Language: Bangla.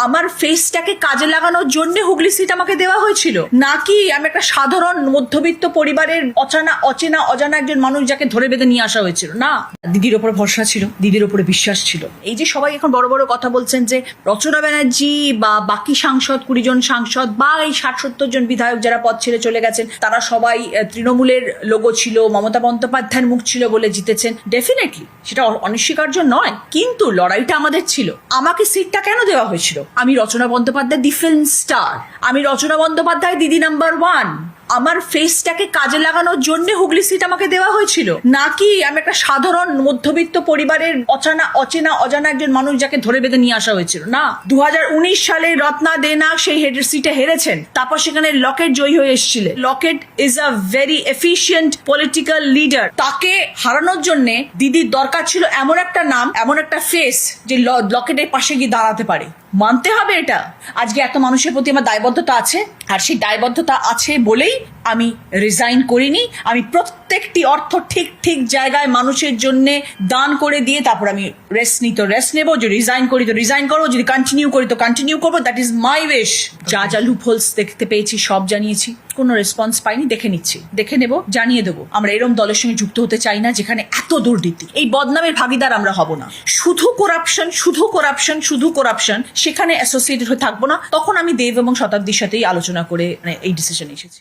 আমার ফেসটাকে কাজে লাগানোর জন্য হুগলি সিট আমাকে দেওয়া হয়েছিল, নাকি আমি একটা সাধারণ মধ্যবিত্ত পরিবারের অজানা একজন মানুষ যাকে ধরে বেঁধে নিয়ে আসা হয়েছিল? না, দিদির ওপরে ভরসা ছিল, দিদির ওপরে বিশ্বাস ছিল। এই যে সবাই এখন বড় বড় কথা বলছেন যে রচনা ব্যানার্জি বা বাকি সাংসদ 20 জন সাংসদ বা এই 60-70 জন বিধায়ক যারা পদ ছেড়ে চলে গেছেন তারা সবাই তৃণমূলের লোগো ছিল, মমতা বন্দ্যোপাধ্যায়ের মুখ ছিল বলে জিতেছেন, ডেফিনেটলি সেটা অনস্বীকার্য নয়, কিন্তু লড়াইটা আমাদের ছিল। আমাকে সিটটা কেন দেওয়া হয়েছিল? আমি রচনা বন্দ্যোপাধ্যায় ডিফেন্স স্টার, আমি রচনা বন্দ্যোপাধ্যায় দিদি নাম্বার 1। আমার ফেসটাকে কাজে লাগানোর জন্য হুগলি সিট আমাকে দেওয়া হয়েছিল, নাকি আমি একটা সাধারণ মধ্যবিত্ত পরিবারের অজানা একজন মানুষ যাকে ধরে বেঁধে নিয়ে আসা হয়েছিল? না, 2019 সালে রত্না দেনা সেই হেডের সিটে হেরেছেন, তারপর সেখানে লকেট জয়ী হয়ে এসেছিলেন। Locket is a very efficient political leader. তাকে হারানোর জন্য দিদির দরকার ছিল এমন একটা নাম, এমন একটা ফেস যে লকেটের পাশে গিয়ে দাঁড়াতে পারে। মানতে হবে এটা। আজকে এত মানুষের প্রতি আমার দায়বদ্ধতা আছে, আর সেই দায়বদ্ধতা আছে বলেই আমি রিজাইন করিনি। আমি প্রত্যেকটি অর্থ ঠিক জায়গায় মানুষের জন্য দান করে দিয়ে তারপর আমি রেস্ট নেবো। যদি রিজাইন করি তো রিজাইন করবো, যদি কন্টিনিউ করি তো কন্টিনিউ করবো। That is my wish. যা লুপহোলস দেখতে পেয়েছি সব জানিয়েছি, কোনো রেসপন্স পাইনি, দেখে নেব, জানিয়ে দেবো। আমরা এরম দলের সঙ্গে যুক্ত হতে চাই না যেখানে এত দুর্নীতি। এই বদনামের ভাগিদার আমরা হব না। শুধু করাপশন, সেখানে অ্যাসোসিয়েটেড হয়ে থাকবো না। তখন আমি দেব এবং শতাব্দীর সাথেই আলোচনা করে এই ডিসিশন এসেছি।